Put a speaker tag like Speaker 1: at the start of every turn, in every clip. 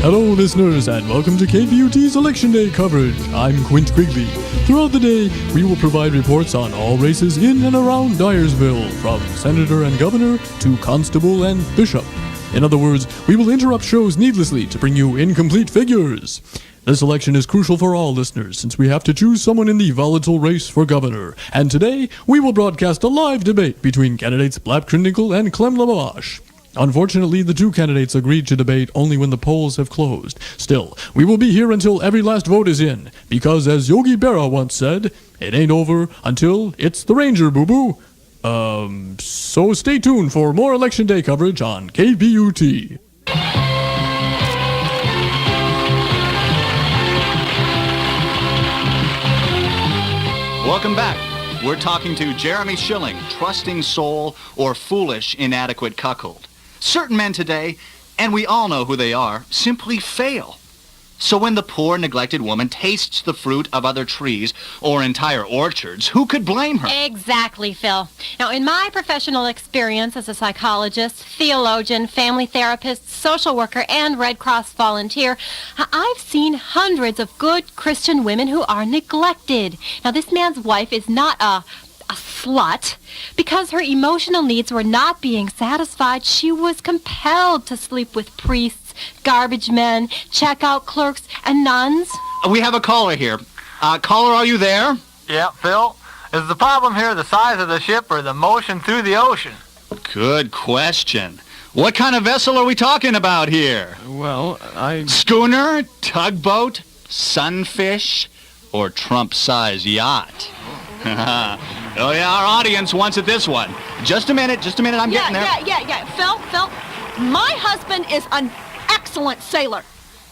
Speaker 1: Hello, listeners, and welcome to KPUT's Election Day coverage. I'm Quint Quigley. Throughout the day, we will provide reports on all races in and around Dyersville, from senator and governor to constable and bishop. In other words, we will interrupt shows needlessly to bring you incomplete figures. This election is crucial for all listeners, since we have to choose someone in the volatile race for governor. And today, we will broadcast a live debate between candidates Blap Krindinkle and Clem Lamash. Unfortunately, the two candidates agreed to debate only when the polls have closed. Still, we will be here until every last vote is in, because as Yogi Berra once said, it ain't over until it's the Ranger, boo-boo. So stay tuned for more Election Day coverage on KPUT.
Speaker 2: Welcome back. We're talking to Jeremy Schilling, trusting soul or foolish, inadequate cuckold. Certain men today, and we all know who they are, simply fail. So when the poor, neglected woman tastes the fruit of other trees or entire orchards, who could blame her?
Speaker 3: Exactly, Phil. Now, in my professional experience as a psychologist, theologian, family therapist, social worker, and Red Cross volunteer, I've seen hundreds of good Christian women who are neglected. Now, this man's wife is not a slut. Because her emotional needs were not being satisfied, she was compelled to sleep with priests, garbage men, checkout clerks, and nuns.
Speaker 2: We have a caller here. Caller, are you there?
Speaker 4: Yeah, Phil. Is the problem here the size of the ship or the motion through the ocean?
Speaker 2: Good question. What kind of vessel are we talking about here?
Speaker 1: Well,
Speaker 2: Schooner, tugboat, sunfish, or Trump-sized yacht? Oh, yeah, our audience wants it this one. Just a minute, I'm getting there.
Speaker 5: Yeah. Phil, my husband is an excellent sailor.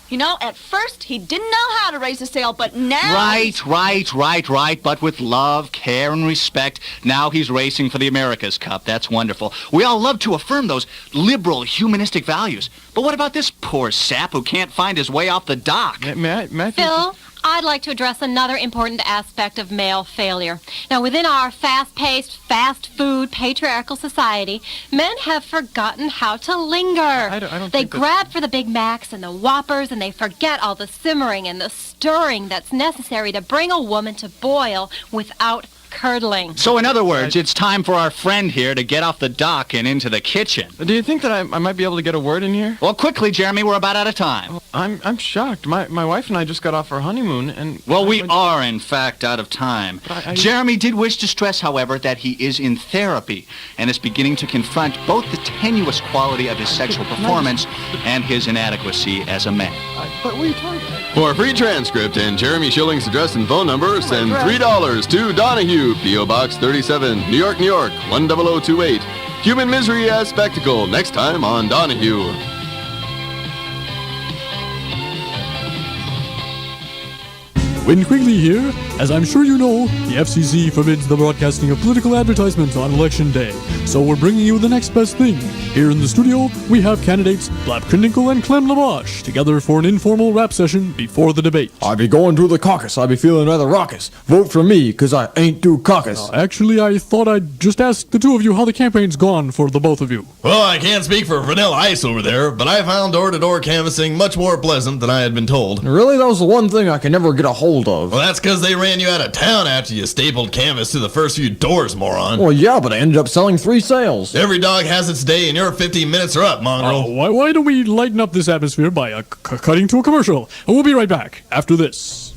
Speaker 5: You know, at first he didn't know how to raise a sail, but now...
Speaker 2: Right. But with love, care, and respect, now he's racing for the America's Cup. That's wonderful. We all love to affirm those liberal, humanistic values. But what about this poor sap who can't find his way off the dock?
Speaker 1: May I
Speaker 3: Phil, I'd like to address another important aspect of male failure. Now, within our fast-paced, fast-food, patriarchal society, men have forgotten how to linger.
Speaker 1: I don't
Speaker 3: They
Speaker 1: think
Speaker 3: grab for the Big Macs and the Whoppers, and they forget all the simmering and the stirring that's necessary to bring a woman to boil without curdling.
Speaker 2: So, in other words, it's time for our friend here to get off the dock and into the kitchen.
Speaker 1: Do you think that I might be able to get a word in here?
Speaker 2: Well, quickly, Jeremy, we're about out of time.
Speaker 1: I'm shocked. My wife and I just got off our honeymoon, and...
Speaker 2: Well, we are, in fact, out of time.
Speaker 1: But
Speaker 2: Jeremy did wish to stress, however, that he is in therapy and is beginning to confront both the tenuous quality of his sexual performance and his inadequacy as a man.
Speaker 1: But what are you talking about?
Speaker 6: For a free transcript and Jeremy Schilling's address and phone number, send $3 to Donahue, P.O. Box 37, New York, 10028. Human misery as spectacle, next time on Donahue.
Speaker 1: Win Quigley here. As I'm sure you know, the FCC forbids the broadcasting of political advertisements on Election Day. So we're bringing you the next best thing. Here in the studio, we have candidates Blap Krindinkle and Clem Lamash together for an informal rap session before the debate.
Speaker 7: I be going to the caucus. I be feeling rather raucous. Vote for me, 'cause I ain't do caucus.
Speaker 1: Actually, I thought I'd just ask the two of you how the campaign's gone for the both of you.
Speaker 8: Well, I can't speak for Vanilla Ice over there, but I found door-to-door canvassing much more pleasant than I had been told.
Speaker 7: Really, that was the one thing I can never get a hold of.
Speaker 8: Well, that's because they ran you out of town after you stapled canvas to the first few doors, moron.
Speaker 7: Well, yeah, but I ended up selling 3 sales.
Speaker 8: Every dog has its day, and your 15 minutes are up, mongrel.
Speaker 1: Why don't we lighten up this atmosphere by cutting to a commercial? And we'll be right back after this.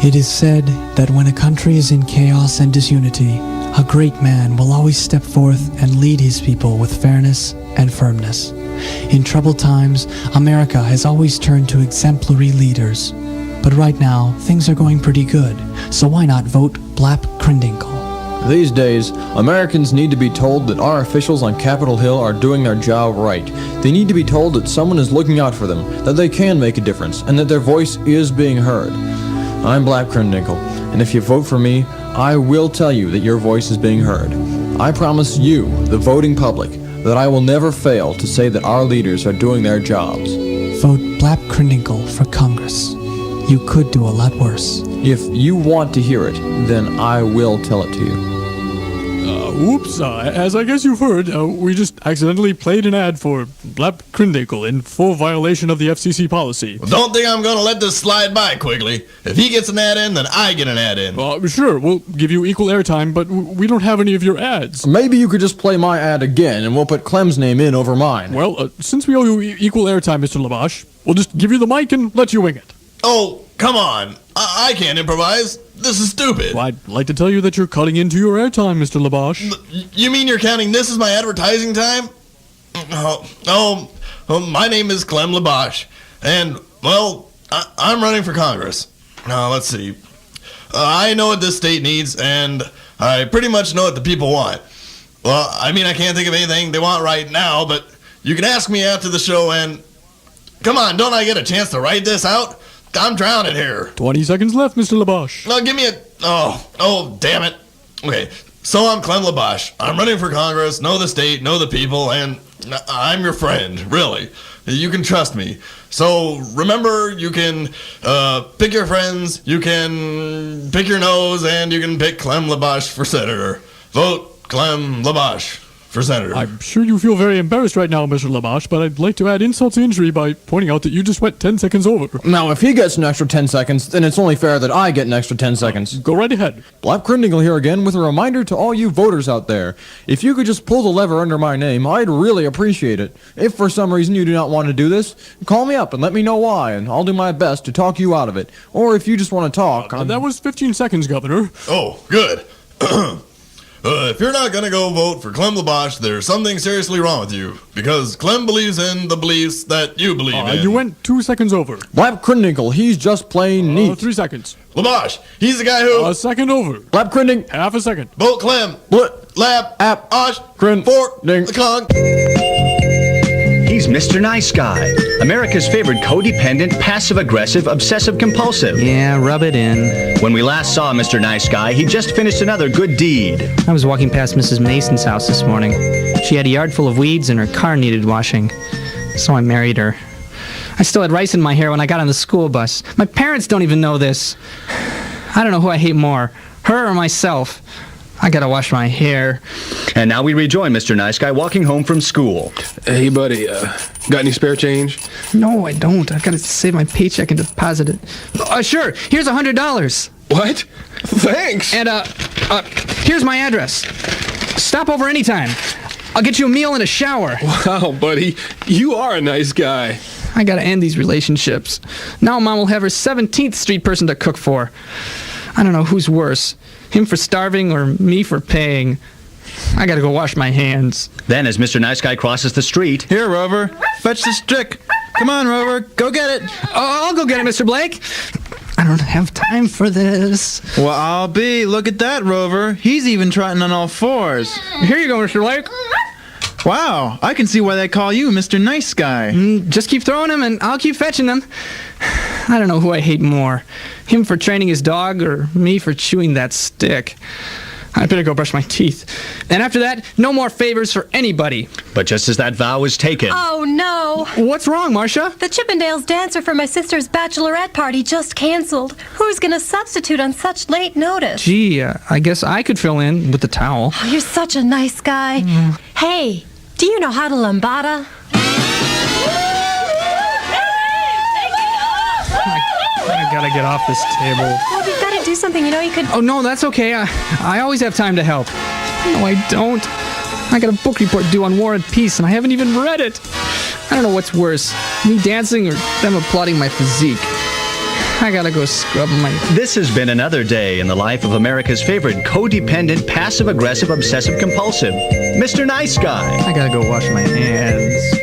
Speaker 9: It is said that when a country is in chaos and disunity, a great man will always step forth and lead his people with fairness and firmness. In troubled times, America has always turned to exemplary leaders. But right now, things are going pretty good, so why not vote Blap Krindinkle?
Speaker 7: These days, Americans need to be told that our officials on Capitol Hill are doing their job right. They need to be told that someone is looking out for them, that they can make a difference, and that their voice is being heard. I'm Blap Krindinkle, and if you vote for me, I will tell you that your voice is being heard. I promise you, the voting public, that I will never fail to say that our leaders are doing their jobs.
Speaker 9: Vote Blap Krindinkle for Congress. You could do a lot worse.
Speaker 7: If you want to hear it, then I will tell it to you.
Speaker 1: Oops, as I guess you've heard, we just accidentally played an ad for Blap Krindinkle in full violation of the FCC policy.
Speaker 8: Well, don't think I'm gonna let this slide by, Quigley. If he gets an ad in, then I get an ad in.
Speaker 1: Sure, we'll give you equal airtime, but we don't have any of your ads.
Speaker 7: Maybe you could just play my ad again, and we'll put Clem's name in over mine.
Speaker 1: Well, since we owe you equal airtime, Mr. Labash, we'll just give you the mic and let you wing it.
Speaker 8: Oh, come on. I can't improvise. This is stupid.
Speaker 1: Well, I'd like to tell you that you're cutting into your airtime, Mr. Labash.
Speaker 8: You mean you're counting this as my advertising time? Oh, my name is Clem Labash, and, well, I'm running for Congress. Now, let's see. I know what this state needs, and I pretty much know what the people want. Well, I mean, I can't think of anything they want right now, but you can ask me after the show, and come on, don't I get a chance to write this out? I'm drowning here.
Speaker 1: 20 seconds left, Mr. Labash.
Speaker 8: No, give me a... Oh, damn it. Okay, so I'm Clem Labash. I'm running for Congress, know the state, know the people, and I'm your friend, really. You can trust me. So remember, you can pick your friends, you can pick your nose, and you can pick Clem Labash for senator. Vote Clem Labash for senator.
Speaker 1: I'm sure you feel very embarrassed right now, Mr. Labash, but I'd like to add insult to injury by pointing out that you just went 10 seconds over.
Speaker 7: Now, if he gets an extra 10 seconds, then it's only fair that I get an extra 10 seconds.
Speaker 1: Go right ahead.
Speaker 7: Blap Krindinkle here again with a reminder to all you voters out there. If you could just pull the lever under my name, I'd really appreciate it. If for some reason you do not want to do this, call me up and let me know why, and I'll do my best to talk you out of it. Or if you just want to talk...
Speaker 1: That was 15 seconds, Governor.
Speaker 8: Oh, good. If you're not gonna go vote for Clem Labash, there's something seriously wrong with you. Because Clem believes in the beliefs that you believe in.
Speaker 1: You went 2 seconds over.
Speaker 7: Blap Krindinkle, he's just plain neat.
Speaker 1: 3 seconds.
Speaker 8: Labash, he's the guy who...
Speaker 1: A second over.
Speaker 7: Blap Krindink.
Speaker 1: Half a second.
Speaker 8: Vote Clem.
Speaker 7: Blit.
Speaker 8: Lab.
Speaker 7: App.
Speaker 8: Osh.
Speaker 7: Crin.
Speaker 8: For.
Speaker 7: Ding.
Speaker 8: The Kong.
Speaker 2: He's Mr. Nice Guy, America's favorite codependent, passive-aggressive, obsessive-compulsive.
Speaker 10: Yeah, rub it in.
Speaker 2: When we last saw Mr. Nice Guy, he just finished another good deed.
Speaker 10: I was walking past Mrs. Mason's house this morning. She had a yard full of weeds and her car needed washing. So I married her. I still had rice in my hair when I got on the school bus. My parents don't even know this. I don't know who I hate more, her or myself. I gotta wash my hair.
Speaker 2: And now we rejoin Mr. Nice Guy walking home from school.
Speaker 11: Hey, buddy, got any spare change?
Speaker 10: No, I don't. I gotta save my paycheck and deposit it. Sure. Here's $100.
Speaker 11: What? Thanks.
Speaker 10: And, here's my address. Stop over anytime. I'll get you a meal and a shower.
Speaker 11: Wow, buddy, you are a nice guy.
Speaker 10: I gotta end these relationships. Now Mom will have her 17th Street person to cook for. I don't know who's worse. Him for starving or me for paying. I gotta go wash my hands.
Speaker 2: Then, as Mr. Nice Guy crosses the street...
Speaker 12: Here, Rover. Fetch the stick. Come on, Rover. Go get it.
Speaker 10: I'll go get it, Mr. Blake. I don't have time for this.
Speaker 12: Well, I'll be. Look at that, Rover. He's even trotting on all fours.
Speaker 10: Here you go, Mr. Blake.
Speaker 12: Wow, I can see why they call you Mr. Nice Guy.
Speaker 10: Just keep throwing them, and I'll keep fetching them. I don't know who I hate more. Him for training his dog, or me for chewing that stick. I better go brush my teeth. And after that, no more favors for anybody.
Speaker 2: But just as that vow was taken...
Speaker 3: Oh, no.
Speaker 10: What's wrong, Marcia?
Speaker 3: The Chippendales dancer for my sister's bachelorette party just canceled. Who's going to substitute on such late notice?
Speaker 10: Gee, I guess I could fill in with the towel.
Speaker 3: Oh, you're such a nice guy. Hey, do you know how to lambada?
Speaker 10: I gotta get off this table.
Speaker 3: Well, you've got to do something. You know, you could...
Speaker 10: Oh, no, that's okay. I always have time to help. No, I don't. I got a book report due on War and Peace, and I haven't even read it. I don't know what's worse, me dancing or them applauding my physique. I gotta go scrub my...
Speaker 2: This has been another day in the life of America's favorite codependent, passive-aggressive, obsessive-compulsive, Mr. Nice Guy.
Speaker 10: I gotta go wash my hands.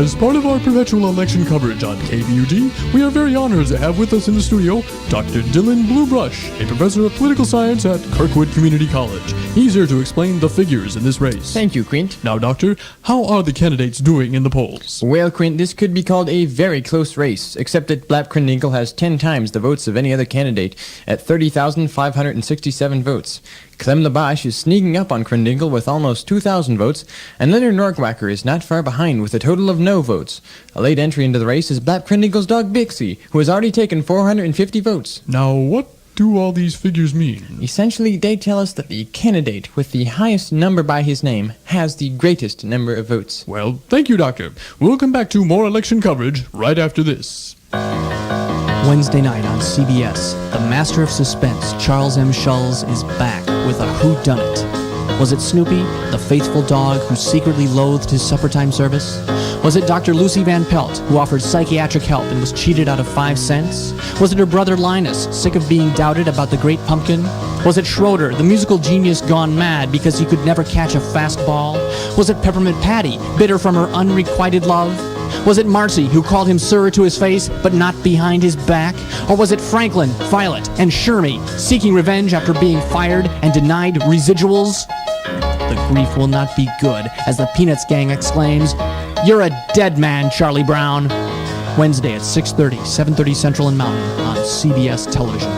Speaker 1: As part of our perpetual election coverage on KPUT, we are very honored to have with us in the studio Dr. Dylan Bluebrush, a professor of political science at Kirkwood Community College. He's here to explain the figures in this race.
Speaker 13: Thank you, Quint.
Speaker 1: Now, Doctor, how are the candidates doing in the polls?
Speaker 13: Well, Quint, this could be called a very close race, except that Blap Krindinkle has 10 times the votes of any other candidate at 30,567 votes. Clem Labash is sneaking up on Krindinkle with almost 2,000 votes, and Leonard Norkwacker is not far behind with a total of no votes. A late entry into the race is Blap Krindinkle's dog Bixie, who has already taken 450 votes.
Speaker 1: Now, what do all these figures mean?
Speaker 13: Essentially, they tell us that the candidate with the highest number by his name has the greatest number of votes.
Speaker 1: Well, thank you, Doctor. We'll come back to more election coverage right after this.
Speaker 9: Wednesday night on CBS, the master of suspense, Charles M. Schulz, is back with a whodunit. Was it Snoopy, the faithful dog who secretly loathed his suppertime service? Was it Dr. Lucy Van Pelt, who offered psychiatric help and was cheated out of 5 cents? Was it her brother Linus, sick of being doubted about the great pumpkin? Was it Schroeder, the musical genius gone mad because he could never catch a fastball? Was it Peppermint Patty, bitter from her unrequited love? Was it Marcy, who called him sir to his face, but not behind his back? Or was it Franklin, Violet, and Shermie, seeking revenge after being fired and denied residuals? The grief will not be good, as the Peanuts gang exclaims, "You're a dead man, Charlie Brown." Wednesday at 6:30, 7:30 Central and Mountain on CBS Television.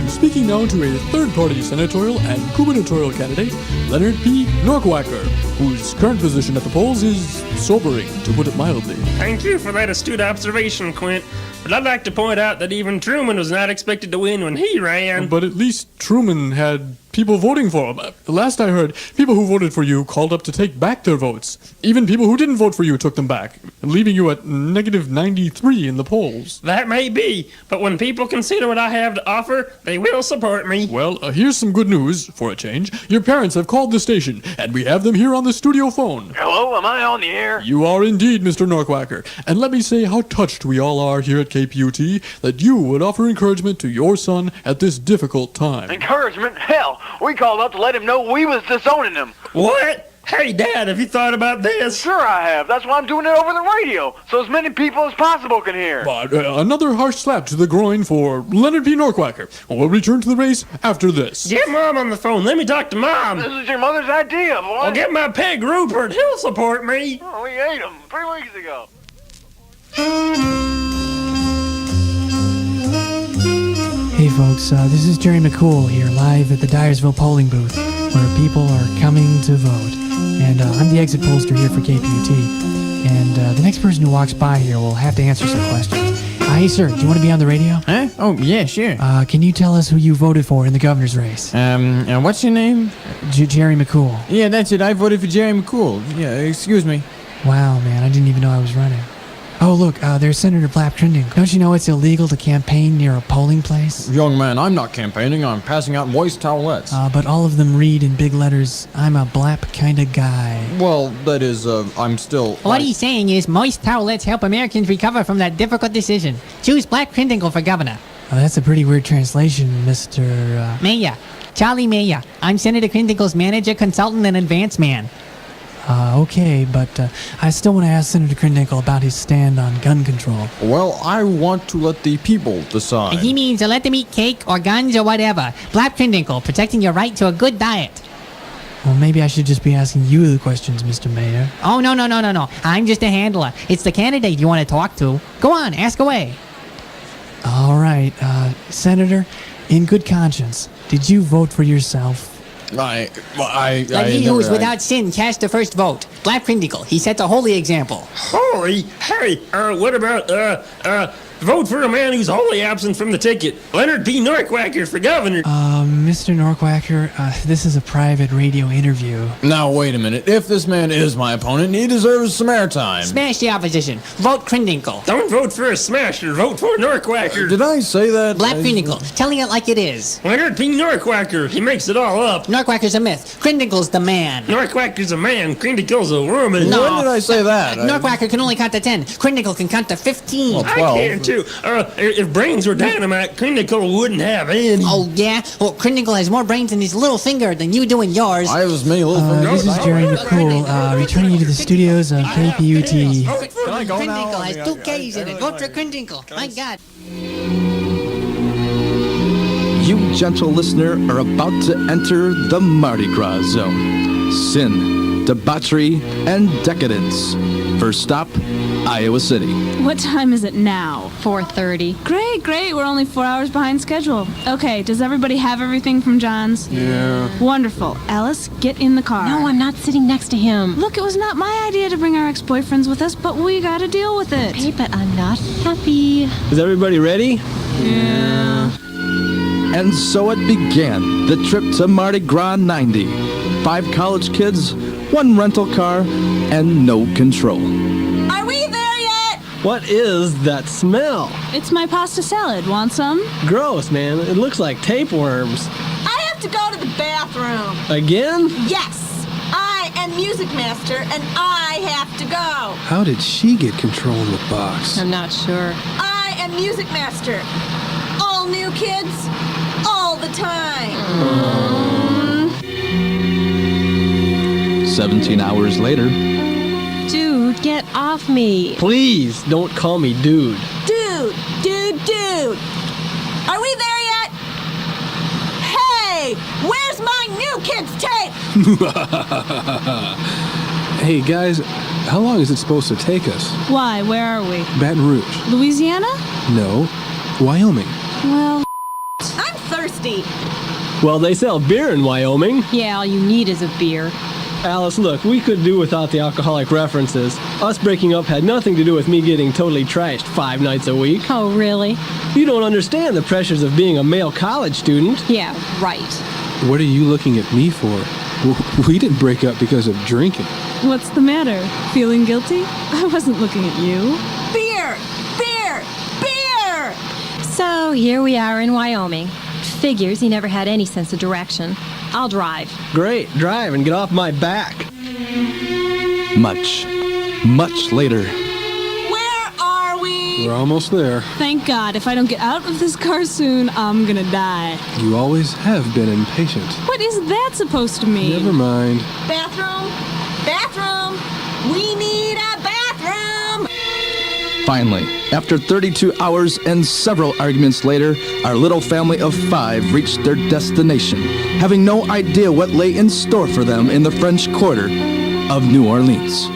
Speaker 1: Speaking now to a third-party senatorial and gubernatorial candidate, Leonard P. Norkwacker, whose current position at the polls is sobering, to put it mildly.
Speaker 14: Thank you for that astute observation, Quint. But I'd like to point out that even Truman was not expected to win when he ran.
Speaker 1: But at least Truman had people voting for him. Last I heard, people who voted for you called up to take back their votes. Even people who didn't vote for you took them back, leaving you at negative 93 in the polls.
Speaker 14: That may be, but when people consider what I have to offer, they will support me.
Speaker 1: Well, here's some good news, for a change. Your parents have called the station, and we have them here on the studio phone.
Speaker 4: Hello, am I on the air?
Speaker 1: You are indeed, Mr. Norkwacker. And let me say how touched we all are here at KPUT that you would offer encouragement to your son at this difficult time.
Speaker 4: Encouragement? Hell, we called up to let him know we was disowning him.
Speaker 14: What? Hey, Dad, have you thought about this?
Speaker 4: Sure I have. That's why I'm doing it over the radio, so as many people as possible can hear.
Speaker 1: But another harsh slap to the groin for Leonard P. Norkwacker. We'll return to the race after this.
Speaker 14: Get Mom on the phone. Let me talk to Mom.
Speaker 4: This is your mother's idea, boy.
Speaker 14: I'll get my pig Rupert. He'll support me.
Speaker 4: Oh, we ate him 3 weeks ago.
Speaker 9: Hey folks, this is Jerry McCool here, live at the Dyersville polling booth, where people are coming to vote. And I'm the exit pollster here for KPUT. And the next person who walks by here will have to answer some questions. Hey sir, do you want to be on the radio?
Speaker 13: Huh? Oh, yeah, sure.
Speaker 9: Can you tell us who you voted for in the governor's race?
Speaker 13: What's your name?
Speaker 9: Jerry McCool.
Speaker 13: Yeah, that's it. I voted for Jerry McCool. Yeah, excuse me.
Speaker 9: Wow, man, I didn't even know I was running. Oh, look, there's Senator Blap Krindinkle. Don't you know it's illegal to campaign near a polling place?
Speaker 7: Young man, I'm not campaigning. I'm passing out moist towelettes.
Speaker 9: But all of them read in big letters, "I'm a Blap kind of guy."
Speaker 7: Well, that is, I'm still...
Speaker 15: What he's saying is moist towelettes help Americans recover from that difficult decision. Choose Blap Krindinkle for governor.
Speaker 9: That's a pretty weird translation, Mr.
Speaker 15: Mayor. Charlie Mayor. I'm Senator Krindinkle's manager, consultant, and advance man.
Speaker 9: Okay, but I still want to ask Senator Krindinkle about his stand on gun control.
Speaker 7: Well, I want to let the people decide.
Speaker 15: He means to let them eat cake or guns or whatever. Blap Krindinkle, protecting your right to a good diet.
Speaker 9: Well, maybe I should just be asking you the questions, Mr. Mayor.
Speaker 15: Oh, no. I'm just a handler. It's the candidate you want to talk to. Go on, ask away.
Speaker 9: All right, Senator, in good conscience, did you vote for yourself?
Speaker 15: Let he who is without sin cast the first vote. Blap Krindinkle, he sets a holy example.
Speaker 14: Holy? Hey, what about, vote for a man who's wholly absent from the ticket. Leonard P. Norkwacker for governor.
Speaker 9: Mr. Norkwacker, this is a private radio interview.
Speaker 7: Now, wait a minute. If this man is my opponent, he deserves some airtime.
Speaker 15: Smash the opposition. Vote Krindinkle.
Speaker 14: Don't vote for a smasher. Vote for Norkwacker.
Speaker 7: Did I say that?
Speaker 15: Blap Krindinkle, telling it like it is.
Speaker 14: Leonard P. Norkwacker. He makes it all up.
Speaker 15: Norkwacker's a myth. Krindinkle's the man.
Speaker 14: Norkwacker's a man. Krindinkle's a woman.
Speaker 15: No.
Speaker 7: When did I say that?
Speaker 15: Norkwacker can only count to 10. Krindinkle can count to 15.
Speaker 7: Well, 12.
Speaker 14: I can't too. If brains were dynamite, Kringle wouldn't have any.
Speaker 15: Oh, yeah? Well, Kringle has more brains in his little finger than you do in yours.
Speaker 7: I have as many little fingers.
Speaker 9: This is Jerry McCool, returning you to the studios of KPUT.
Speaker 15: Kringle has 2 K's in it. Vote for Kringle. My God.
Speaker 16: You, gentle listener, are about to enter the Mardi Gras zone. Sin, debauchery, and decadence. First stop, Iowa City.
Speaker 17: What time is it now?
Speaker 3: 4:30.
Speaker 17: Great. We're only 4 hours behind schedule. Okay, does everybody have everything from John's?
Speaker 11: Yeah.
Speaker 17: Wonderful. Alice, get in the car.
Speaker 3: No, I'm not sitting next to him.
Speaker 17: Look, it was not my idea to bring our ex-boyfriends with us, but we gotta deal with it.
Speaker 3: Okay, but I'm not happy.
Speaker 12: Is everybody ready?
Speaker 17: Yeah.
Speaker 16: And so it began, the trip to Mardi Gras 90. 5 college kids, 1 rental car, and no control.
Speaker 5: Are we there yet?
Speaker 12: What is that smell?
Speaker 17: It's my pasta salad. Want some?
Speaker 12: Gross, man. It looks like tapeworms.
Speaker 5: I have to go to the bathroom.
Speaker 12: Again?
Speaker 5: Yes. I am music master, and I have to go.
Speaker 11: How did she get control of the box?
Speaker 3: I'm not sure.
Speaker 5: I am music master. All new kids, all the time.
Speaker 16: 17 hours later.
Speaker 3: Dude, get off me.
Speaker 12: Please, don't call me dude.
Speaker 5: Dude. Are we there yet? Hey, where's my new kids tape?
Speaker 11: Hey, guys, how long is it supposed to take us?
Speaker 17: Why? Where are we?
Speaker 11: Baton Rouge.
Speaker 17: Louisiana?
Speaker 11: No. Wyoming.
Speaker 17: Well,
Speaker 5: I'm thirsty.
Speaker 12: Well, they sell beer in Wyoming.
Speaker 3: Yeah, all you need is a beer.
Speaker 12: Alice, look, we could do without the alcoholic references. Us breaking up had nothing to do with me getting totally trashed 5 nights a week.
Speaker 3: Oh, really?
Speaker 12: You don't understand the pressures of being a male college student.
Speaker 3: Yeah, right.
Speaker 11: What are you looking at me for? We didn't break up because of drinking.
Speaker 17: what's the matter? Feeling guilty? I wasn't looking at you.
Speaker 5: Beer!
Speaker 3: So here we are in Wyoming. Figures he never had any sense of direction. I'll drive.
Speaker 12: Great, drive and get off my back.
Speaker 16: Much later.
Speaker 5: Where are we?
Speaker 11: We're almost there.
Speaker 17: Thank God. If I don't get out of this car soon, I'm gonna die.
Speaker 11: You always have been impatient.
Speaker 17: What is that supposed to mean?
Speaker 11: Never mind.
Speaker 5: Bathroom! We need a bathroom!
Speaker 16: Finally, after 32 hours and several arguments later, our little family of 5 reached their destination, having no idea what lay in store for them in the French Quarter of New Orleans.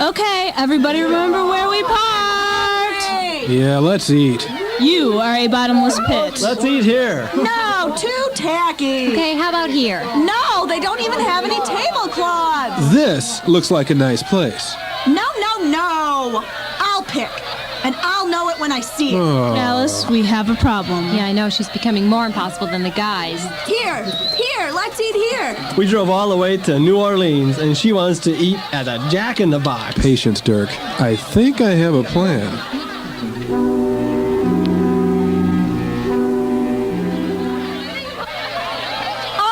Speaker 17: Okay, everybody remember where we parked?
Speaker 11: Yeah, let's eat.
Speaker 17: You are a bottomless pit.
Speaker 12: Let's eat here.
Speaker 5: No, too tacky.
Speaker 3: Okay, how about here?
Speaker 5: No, they don't even have any tablecloths.
Speaker 11: This looks like a nice place.
Speaker 5: No. I'll pick. And I'll know it when I see it.
Speaker 11: Oh.
Speaker 17: Alice, we have a problem.
Speaker 3: Yeah, I know. She's becoming more impossible than the guys.
Speaker 5: Here, let's eat here.
Speaker 12: We drove all the way to New Orleans, and she wants to eat at a Jack in the Box.
Speaker 11: Patience, Dirk. I think I have a plan.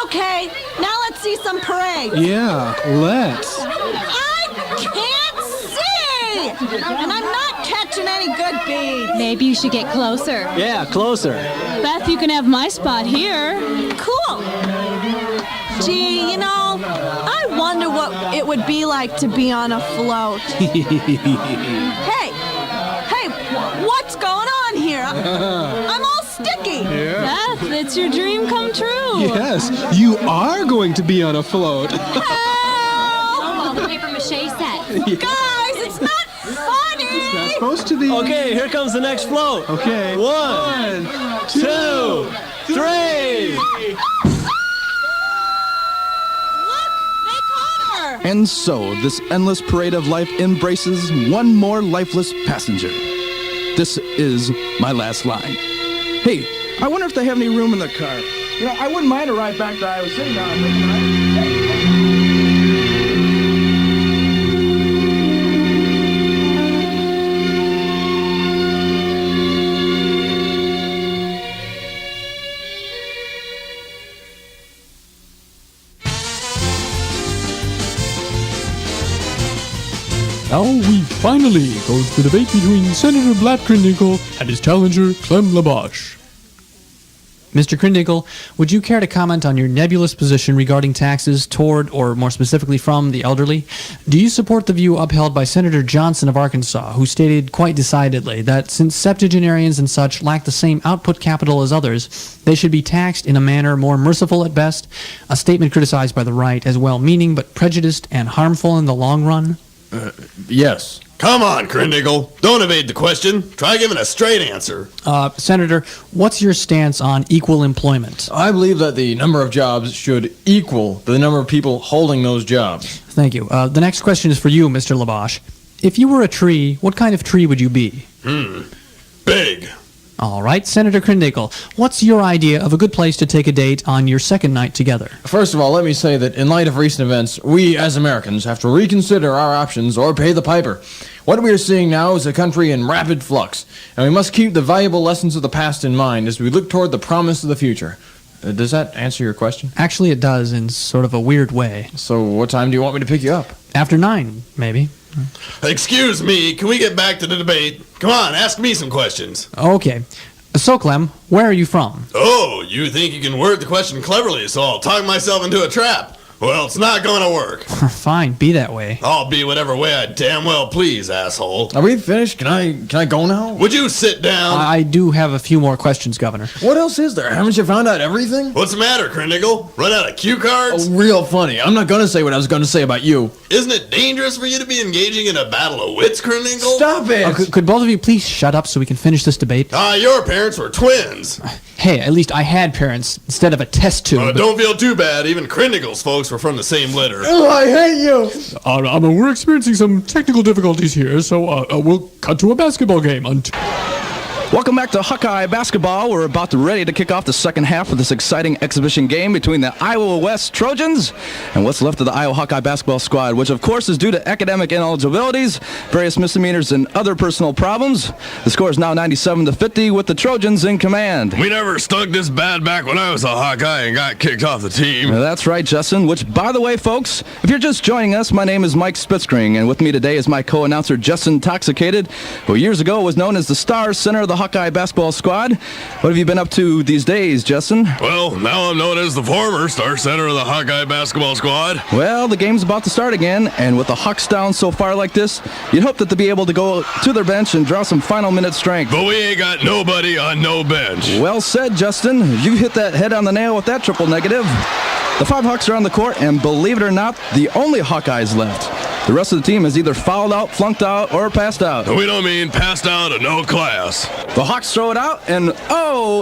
Speaker 5: Okay, now let's see some parade.
Speaker 11: Yeah, let's.
Speaker 5: I can't see! And I'm not catching any good beads.
Speaker 3: Maybe you should get closer.
Speaker 12: Yeah, closer.
Speaker 17: Beth, you can have my spot here.
Speaker 5: Cool. Gee, I wonder what it would be like to be on a float. Hey, what's going on here? I'm all sticky.
Speaker 17: Beth, it's your dream come true.
Speaker 11: Yes, you are going to be on a float.
Speaker 3: Oh, the paper mache set.
Speaker 5: Guys, it's not funny.
Speaker 11: It's not supposed to be.
Speaker 12: Okay, here comes the next float.
Speaker 11: Okay.
Speaker 12: 1, 2, 3.
Speaker 16: And so, this endless parade of life embraces one more lifeless passenger. This is my last line. Hey, I wonder if they have any room in the car. I wouldn't mind a ride back to Iowa City now.
Speaker 1: Now we finally go to the debate between Senator Blatt Krindinkle and his challenger, Clem Laboche.
Speaker 9: Mr. Krindinkle, would you care to comment on your nebulous position regarding taxes toward, or more specifically from, the elderly? Do you support the view upheld by Senator Johnson of Arkansas, who stated quite decidedly that since septuagenarians and such lack the same output capital as others, they should be taxed in a manner more merciful at best, a statement criticized by the right as well-meaning but prejudiced and harmful in the long run?
Speaker 8: Yes. Come on, Krindinkle. Don't evade the question. Try giving a straight answer.
Speaker 9: Senator, what's your stance on equal employment?
Speaker 7: I believe that the number of jobs should equal the number of people holding those jobs.
Speaker 9: Thank you. The next question is for you, Mr. Laboche. If you were a tree, what kind of tree would you be?
Speaker 8: Big.
Speaker 9: All right, Senator Krindinkle, what's your idea of a good place to take a date on your second night together?
Speaker 7: First of all, let me say that in light of recent events, we as Americans have to reconsider our options or pay the piper. What we are seeing now is a country in rapid flux, and we must keep the valuable lessons of the past in mind as we look toward the promise of the future. Does that answer your question?
Speaker 9: Actually, it does, in sort of a weird way.
Speaker 7: So what time do you want me to pick you up?
Speaker 9: After 9, maybe.
Speaker 8: Excuse me, can we get back to the debate? Come on, ask me some questions.
Speaker 9: Okay. So, Clem, where are you from?
Speaker 8: Oh, you think you can word the question cleverly, so I'll talk myself into a trap. Well, it's not going to work.
Speaker 9: Fine, be that way.
Speaker 8: I'll be whatever way I damn well please, asshole.
Speaker 7: Are we finished? Can I go now?
Speaker 8: Would you sit down?
Speaker 9: I do have a few more questions, Governor.
Speaker 7: What else is there? Haven't you found out everything?
Speaker 8: What's the matter, Krindinkle? Run out of cue cards?
Speaker 7: Oh, real funny. I'm not going to say what I was going to say about you.
Speaker 8: Isn't it dangerous for you to be engaging in a battle of wits, Krindinkle?
Speaker 7: Stop it!
Speaker 9: Could both of you please shut up so we can finish this debate?
Speaker 8: Your parents were twins.
Speaker 9: Hey, at least I had parents instead of a test tube.
Speaker 8: Don't feel too bad. Even Krindinkle's folks were from the same litter.
Speaker 7: Oh, I hate you!
Speaker 1: We're experiencing some technical difficulties here, so we'll cut to a basketball game.
Speaker 16: Welcome back to Hawkeye Basketball. We're about to ready to kick off the second half of this exciting exhibition game between the Iowa West Trojans and what's left of the Iowa Hawkeye Basketball squad, which of course is due to academic ineligibilities, various misdemeanors, and other personal problems. The score is now 97-50 with the Trojans in command.
Speaker 6: We never stunk this bad back when I was a Hawkeye and got kicked off the team.
Speaker 16: That's right, Justin, which, by the way, folks, if you're just joining us, my name is Mike Spitzkring, and with me today is my co-announcer, Justin Toxicated, who years ago was known as the star center of the Hawkeye basketball squad. What have you been up to these days, Justin?
Speaker 6: Well, now I'm known as the former star center of the Hawkeye basketball squad.
Speaker 16: Well, the game's about to start again, and with the Hawks down so far like this, you'd hope that they'll be able to go to their bench and draw some final minute strength.
Speaker 6: But we ain't got nobody on no bench.
Speaker 16: Well said, Justin. You hit that head on the nail with that triple negative. The 5 Hawks are on the court, and believe it or not, the only Hawkeyes left. The rest of the team has either fouled out, flunked out, or passed out.
Speaker 6: We don't mean passed out of no class.
Speaker 16: The Hawks throw it out, and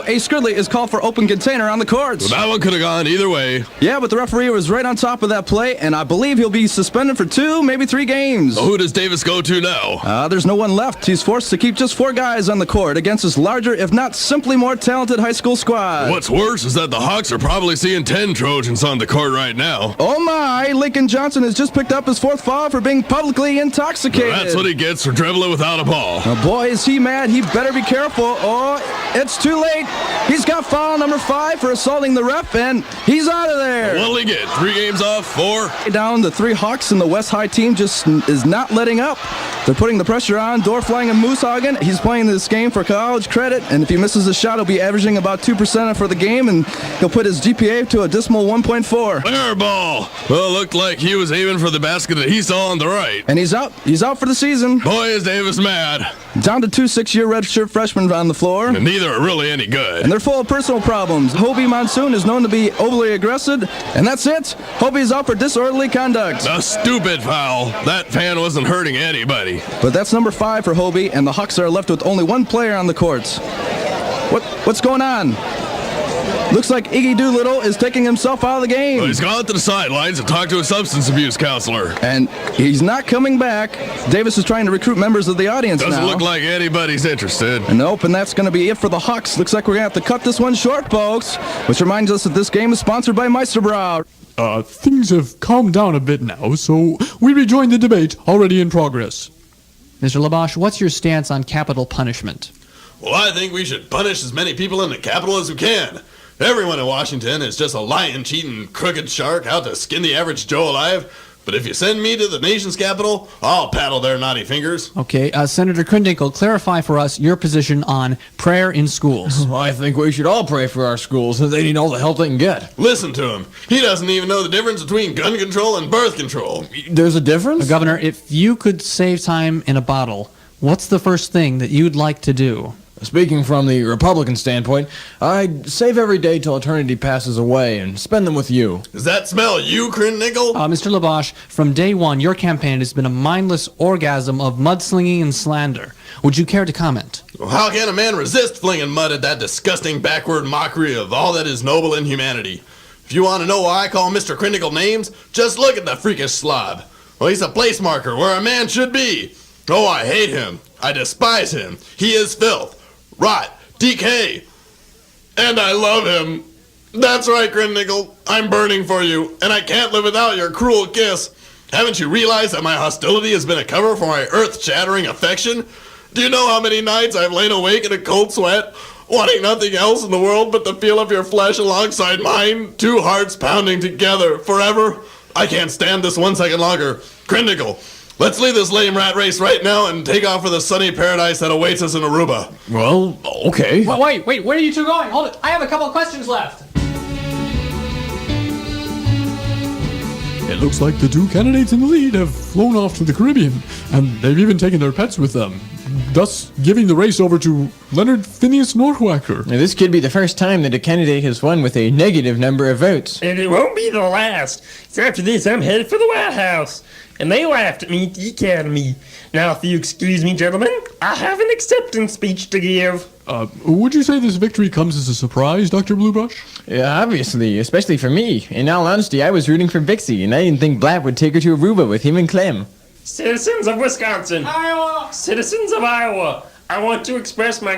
Speaker 16: Ace Gridley is called for open container on the courts.
Speaker 6: Well, that one could have gone either way.
Speaker 16: Yeah, but the referee was right on top of that play, and I believe he'll be suspended for 2, maybe 3 games.
Speaker 6: Well, who does Davis go to now?
Speaker 16: There's no one left. He's forced to keep just 4 guys on the court against his larger, if not simply more talented high school squad.
Speaker 6: What's worse is that the Hawks are probably seeing 10 Trojans on the court right now.
Speaker 16: Oh my, Lincoln Johnson has just picked up his 4th foul for being publicly intoxicated.
Speaker 6: Well, that's what he gets for dribbling without a ball.
Speaker 16: Boy, is he mad. He better be careful. Oh, it's too late. He's got foul number 5 for assaulting the ref, and he's out of there.
Speaker 6: What'll he get? 3 games off? 4?
Speaker 16: Down, the 3 Hawks and the West High team just is not letting up. They're putting the pressure on. Dorflang and Moosehagen. He's playing this game for college credit, and if he misses a shot, he'll be averaging about 2% for the game, and he'll put his GPA to a dismal 1.4.
Speaker 6: Air ball. Well, it looked like he was aiming for the basket that he saw on the right.
Speaker 16: And he's out. He's out for the season.
Speaker 6: Boy, is Davis mad.
Speaker 16: Down to 2 6-year redshirt freshmen on the floor.
Speaker 6: And neither are really any good.
Speaker 16: And they're full of personal problems. Hobie Monsoon is known to be overly aggressive, and that's it. Hobie's out for disorderly conduct.
Speaker 6: A stupid foul. That fan wasn't hurting anybody.
Speaker 16: But that's number 5 for Hobie, and the Hawks are left with only 1 player on the courts. What's going on? Looks like Iggy Doolittle is taking himself out of the game.
Speaker 6: Well, he's gone to the sidelines and talked to a substance abuse counselor.
Speaker 16: And he's not coming back. Davis is trying to recruit members of the audience now.
Speaker 6: Doesn't look like anybody's interested.
Speaker 16: Nope, and that's going to be it for the Hawks. Looks like we're going to have to cut this one short, folks. Which reminds us that this game is sponsored by Meisterbrow.
Speaker 1: Things have calmed down a bit now, so we rejoin the debate already in progress.
Speaker 9: Mr. Laboche, what's your stance on capital punishment?
Speaker 8: Well, I think we should punish as many people in the Capitol as we can. Everyone in Washington is just a lying, cheating, crooked shark out to skin the average Joe alive. But if you send me to the nation's capital, I'll paddle their naughty fingers.
Speaker 9: Okay, Senator Krindinkle, clarify for us your position on prayer in schools.
Speaker 7: I think we should all pray for our schools. They need all the help they can get.
Speaker 8: Listen to him. He doesn't even know the difference between gun control and birth control.
Speaker 7: There's a difference?
Speaker 9: Governor, if you could save time in a bottle, what's the first thing that you'd like to do?
Speaker 7: Speaking from the Republican standpoint, I'd save every day till eternity passes away and spend them with you.
Speaker 8: Does that smell you, Krindinkle?
Speaker 9: Mr. LaBoche, from day one, your campaign has been a mindless orgasm of mudslinging and slander. Would you care to comment?
Speaker 8: Well, how can a man resist flinging mud at that disgusting backward mockery of all that is noble in humanity? If you want to know why I call Mr. Krindinkle names, just look at the freakish slob. Well, he's a place marker where a man should be. Oh, I hate him. I despise him. He is filth. Rot, decay, and I love him. That's right, Krindinkle. I'm burning for you, and I can't live without your cruel kiss. Haven't you realized that my hostility has been a cover for my earth-shattering affection? Do you know how many nights I've lain awake in a cold sweat, wanting nothing else in the world but the feel of your flesh alongside mine, two hearts pounding together forever? I can't stand this 1 second longer. Krindinkle, let's leave this lame rat race right now and take off for the sunny paradise that awaits us in Aruba.
Speaker 7: Well, okay.
Speaker 9: Wait, where are you two going? Hold it. I have a couple of questions left.
Speaker 1: It looks like the two candidates in the lead have flown off to the Caribbean, and they've even taken their pets with them, thus giving the race over to Leonard Phineas Northwacker.
Speaker 13: Now, this could be the first time that a candidate has won with a negative number of votes.
Speaker 14: And it won't be the last. So after this, I'm headed for the White House. And they laughed at me at the Academy. Now, if you excuse me, gentlemen, I have an acceptance speech to give.
Speaker 1: Would you say this victory comes as a surprise, Dr. Bluebrush?
Speaker 13: Yeah, obviously, especially for me. In all honesty, I was rooting for Vixie, and I didn't think Blatt would take her to Aruba with him and Clem.
Speaker 14: Citizens of Wisconsin.
Speaker 17: Iowa.
Speaker 14: Citizens of Iowa. I want to express my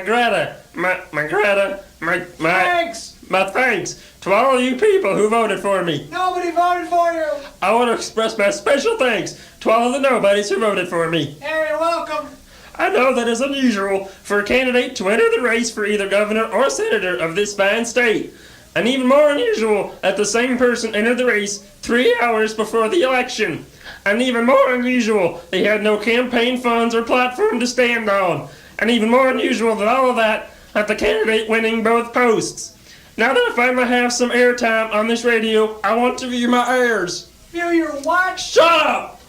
Speaker 14: thanks to all of you people who voted for me.
Speaker 17: Nobody voted for you.
Speaker 14: I want to express my special thanks to all of the nobodies who voted for me.
Speaker 17: Hey, you're welcome.
Speaker 14: I know that it's unusual for a candidate to enter the race for either governor or senator of this fine state. And even more unusual that the same person entered the race 3 hours before the election. And even more unusual, they had no campaign funds or platform to stand on. And even more unusual than all of that the candidate winning both posts. Now that I finally have some airtime on this radio, I want to view my heirs.
Speaker 17: View your what?
Speaker 14: Shut up!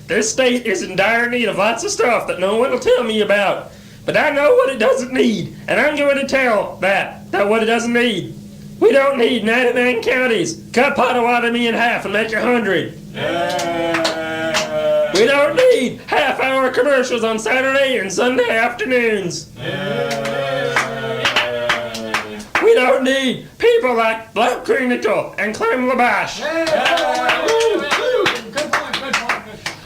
Speaker 14: This state is in dire need of lots of stuff that no one will tell me about. But I know what it doesn't need, and I'm going to tell that what it doesn't need. We don't need 99 counties. Cut Potawatomi in half and make 100. We don't need half-hour commercials on Saturday and Sunday afternoons. We don't need people like Black Krindinkle and Clem LaBash.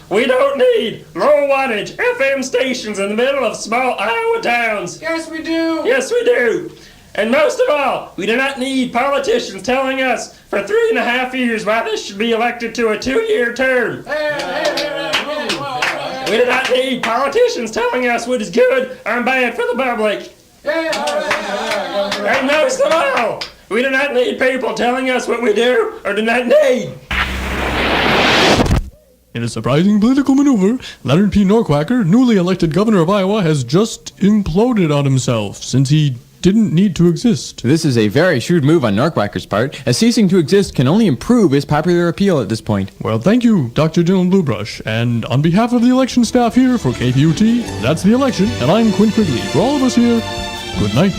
Speaker 14: We don't need low wattage FM stations in the middle of small Iowa towns.
Speaker 17: Yes, we do.
Speaker 14: Yes, we do. And most of all, we do not need politicians telling us for 3.5 years why this should be elected to a 2-year term. We do not need politicians telling us what is good or bad for the public. And most of all, we do not need people telling us what we do or do not need.
Speaker 1: In a surprising political maneuver, Leonard P. Northwacker, newly elected governor of Iowa, has just imploded on himself since he didn't need to exist.
Speaker 13: This is a very shrewd move on Northwacker's part, as ceasing to exist can only improve his popular appeal at this point.
Speaker 1: Well, thank you, Dr. Dylan Bluebrush, and on behalf of the election staff here for KPUT, that's the election, and I'm Quint Quigley. For all of us here, good night.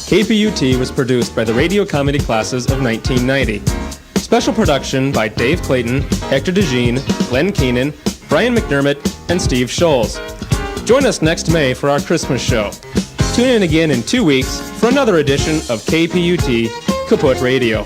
Speaker 18: KPUT was produced by the radio comedy classes of 1990. Special production by Dave Clayton, Hector DeJean, Len Keenan, Brian McDermott, and Steve Scholes. Join us next May for our Christmas show. Tune in again in 2 weeks for another edition of KPUT Kaput Radio.